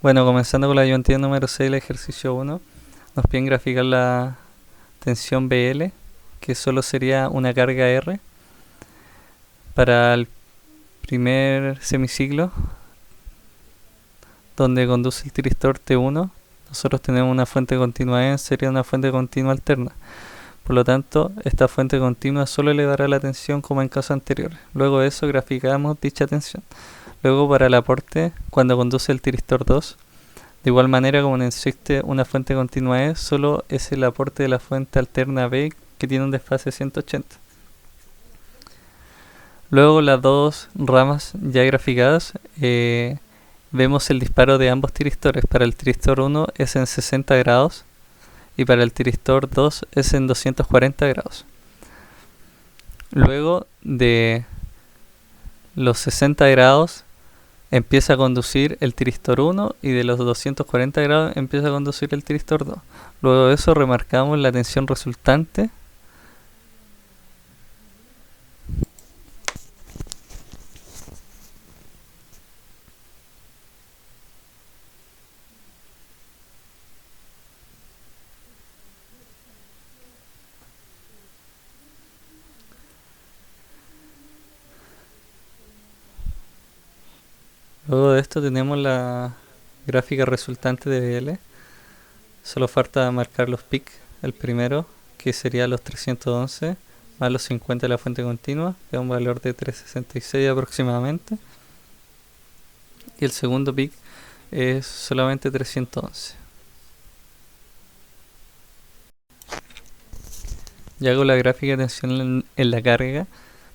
Bueno, comenzando con la ayudantía número 6 del ejercicio 1, nos piden graficar la tensión BL, que solo sería una carga R. Para el primer semiciclo, donde conduce el tiristor T1, nosotros tenemos una fuente continua E, sería una fuente continua alterna. Por lo tanto, esta fuente continua solo le dará la tensión como en casos anteriores. Luego de eso graficamos dicha tensión. Luego para el aporte, cuando conduce el tiristor 2, de igual manera como no existe una fuente continua E, solo es el aporte de la fuente alterna B que tiene un desfase 180. Luego las dos ramas ya graficadas, vemos el disparo de ambos tiristores. Para el tiristor 1 es en 60 grados y para el tiristor 2 es en 240 grados. Luego de los 60 grados empieza a conducir el tiristor 1 y de los 240 grados empieza a conducir el tiristor 2. Luego de eso remarcamos la tensión resultante. Luego de esto tenemos la gráfica resultante de BL. Solo falta marcar los peaks. El primero, que sería los 311 más los 50 de la fuente continua, que da un valor de 366 aproximadamente. Y el segundo peak es solamente 311. Ya con la gráfica de tensión en la carga,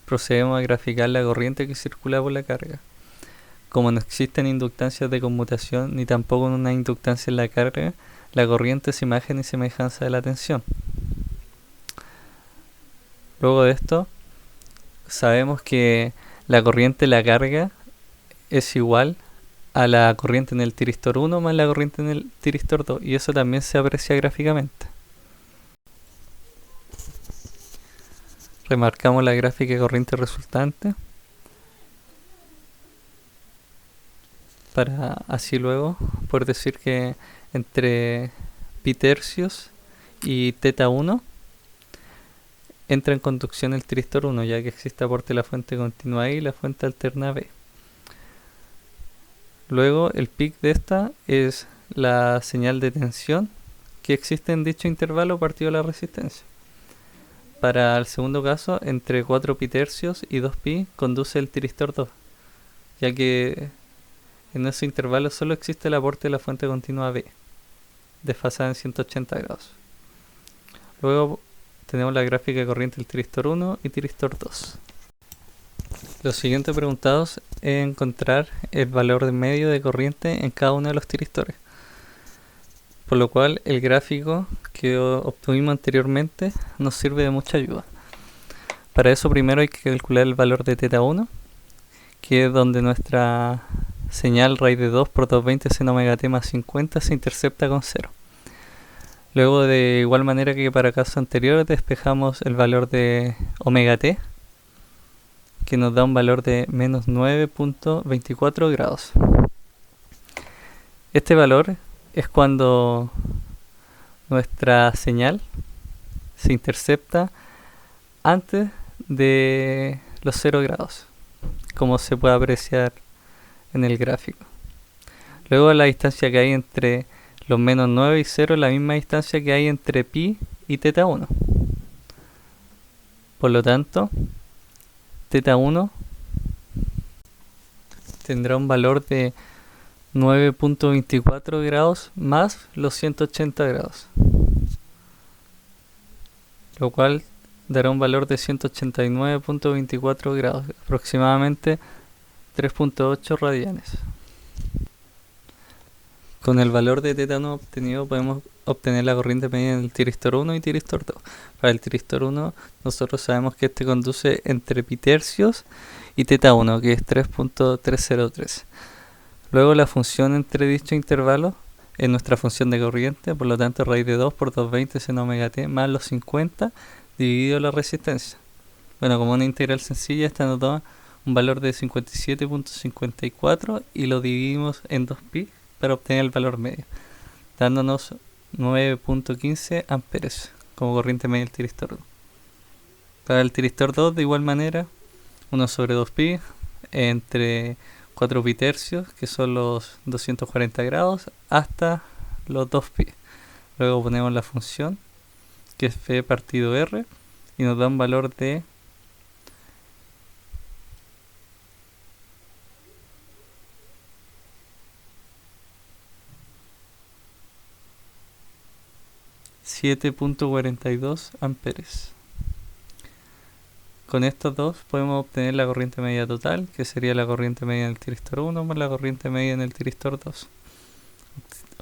procedemos a graficar la corriente que circula por la carga. Como no existen inductancias de conmutación ni tampoco una inductancia en la carga, la corriente es imagen y semejanza de la tensión. Luego de esto, sabemos que la corriente en la carga es igual a la corriente en el tiristor 1 más la corriente en el tiristor 2, y eso también se aprecia gráficamente. Remarcamos la gráfica de corriente resultante para así luego poder decir que entre pi tercios y teta 1 entra en conducción el tiristor 1, ya que existe aporte de la fuente continua I y la fuente alterna B. Luego el pic de esta es la señal de tensión que existe en dicho intervalo partido de la resistencia. Para el segundo caso, entre 4 pi tercios y 2 pi conduce el tiristor 2, ya que en ese intervalo solo existe el aporte de la fuente continua B, desfasada en 180 grados. Luego tenemos la gráfica de corriente del tiristor 1 y tiristor 2. Lo siguiente preguntado es encontrar el valor de medio de corriente en cada uno de los tiristores. Por lo cual el gráfico que obtuvimos anteriormente nos sirve de mucha ayuda. Para eso primero hay que calcular el valor de teta 1, que es donde nuestra señal raíz de 2 por 220 seno omega t más 50 se intercepta con 0. Luego de igual manera que para casos anteriores despejamos el valor de omega t, que nos da un valor de menos 9.24 grados. Este valor es cuando nuestra señal se intercepta antes de los 0 grados, como se puede apreciar en el gráfico. Luego la distancia que hay entre los menos 9 y 0 es la misma distancia que hay entre pi y teta 1. Por lo tanto, teta 1 tendrá un valor de 9.24 grados más los 180 grados, lo cual dará un valor de 189.24 grados, aproximadamente 3.8 radianes. Con el valor de teta 1 obtenido podemos obtener la corriente media en el tiristor 1 y tiristor 2. Para el tiristor 1 nosotros sabemos que este conduce entre pi tercios y teta 1, que es 3.303. Luego la función entre dichos intervalos es nuestra función de corriente, por lo tanto raíz de 2 por 220 seno omega t más los 50 dividido la resistencia. Bueno, como una integral sencilla, esta nos da un valor de 57.54 y lo dividimos en 2pi, para obtener el valor medio, dándonos 9.15 amperes como corriente media del tiristor 1. Para el tiristor 2, de igual manera, 1 sobre 2pi entre 4 pi tercios, que son los 240 grados, hasta los 2pi. Luego ponemos la función, que es f partido r, y nos da un valor de 7.42 amperes. Con estos dos podemos obtener la corriente media total, que sería la corriente media en el tiristor 1 más la corriente media en el tiristor 2,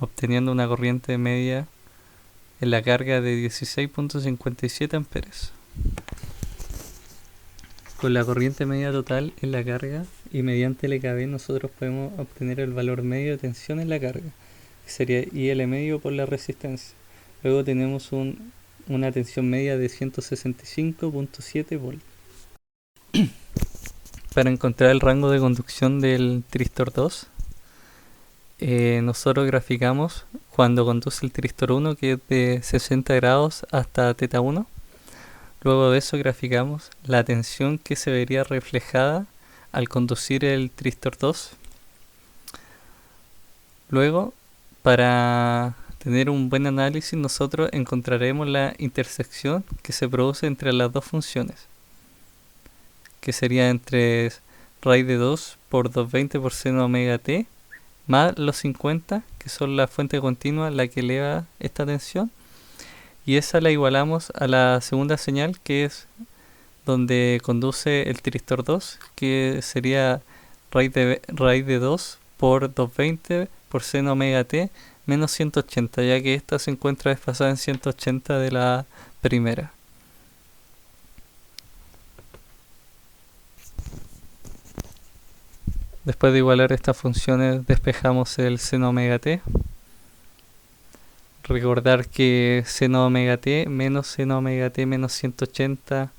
obteniendo una corriente media en la carga de 16.57 amperes. Con la corriente media total en la carga y mediante LKB nosotros podemos obtener el valor medio de tensión en la carga, que sería IL medio por la resistencia. Luego tenemos una tensión media de 165.7 volts. Para encontrar el rango de conducción del tiristor 2, nosotros graficamos cuando conduce el tiristor 1, que es de 60 grados hasta θ 1. Luego de eso graficamos la tensión que se vería reflejada al conducir el tiristor 2. Luego, para tener un buen análisis, nosotros encontraremos la intersección que se produce entre las dos funciones, que sería entre raíz de 2 por 220 por seno omega t más los 50, que son la fuente continua la que eleva esta tensión, y esa la igualamos a la segunda señal, que es donde conduce el tiristor 2, que sería raíz de 2 por 220 por seno omega t menos 180, ya que esta se encuentra desfasada en 180 de la primera. Después de igualar estas funciones, despejamos el seno omega t. Recordar que seno omega t menos 180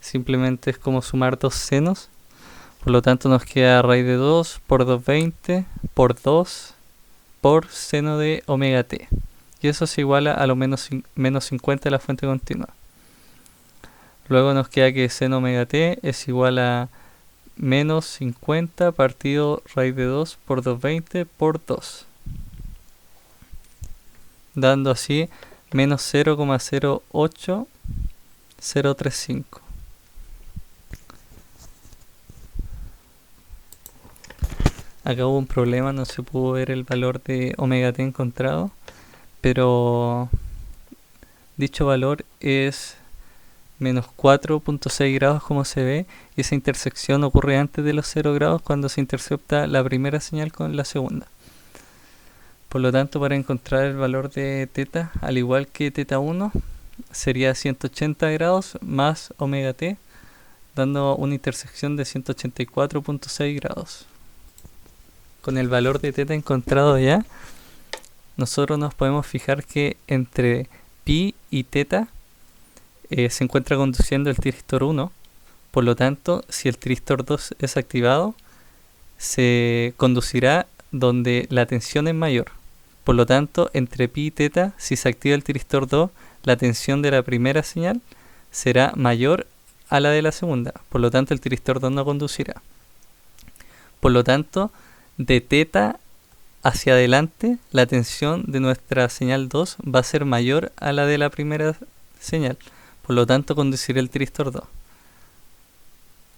simplemente es como sumar dos senos. Por lo tanto nos queda raíz de 2 por 220 por 2 por seno de omega t. Y eso se iguala a lo menos 50 de la fuente continua. Luego nos queda que seno omega t es igual a menos 50 partido raíz de 2 por 220 por 2, dando así menos 0,08035. Acá hubo un problema, no se pudo ver el valor de omega t encontrado, pero dicho valor es menos 4.6 grados como se ve, y esa intersección ocurre antes de los 0 grados cuando se intercepta la primera señal con la segunda. Por lo tanto, para encontrar el valor de θ, al igual que θ1, sería 180 grados más omega t, dando una intersección de 184.6 grados. Con el valor de θ encontrado ya, nosotros nos podemos fijar que entre pi y θ se encuentra conduciendo el tiristor 1. Por lo tanto, si el tiristor 2 es activado, se conducirá donde la tensión es mayor. Por lo tanto, entre pi y θ, si se activa el tiristor 2, la tensión de la primera señal será mayor a la de la segunda. Por lo tanto, el tiristor 2 no conducirá. Por lo tanto, de θ hacia adelante, la tensión de nuestra señal 2 va a ser mayor a la de la primera señal. Por lo tanto, conducirá el tiristor 2.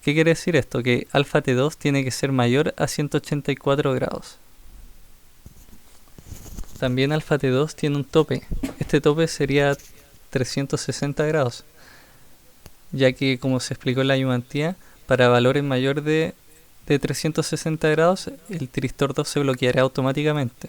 ¿Qué quiere decir esto? Que alfa T2 tiene que ser mayor a 184 grados. También alfa T2 tiene un tope. Este tope sería 360 grados, ya que, como se explicó en la ayudantía, para valores mayores de 360 grados, el tiristor 2 se bloqueará automáticamente.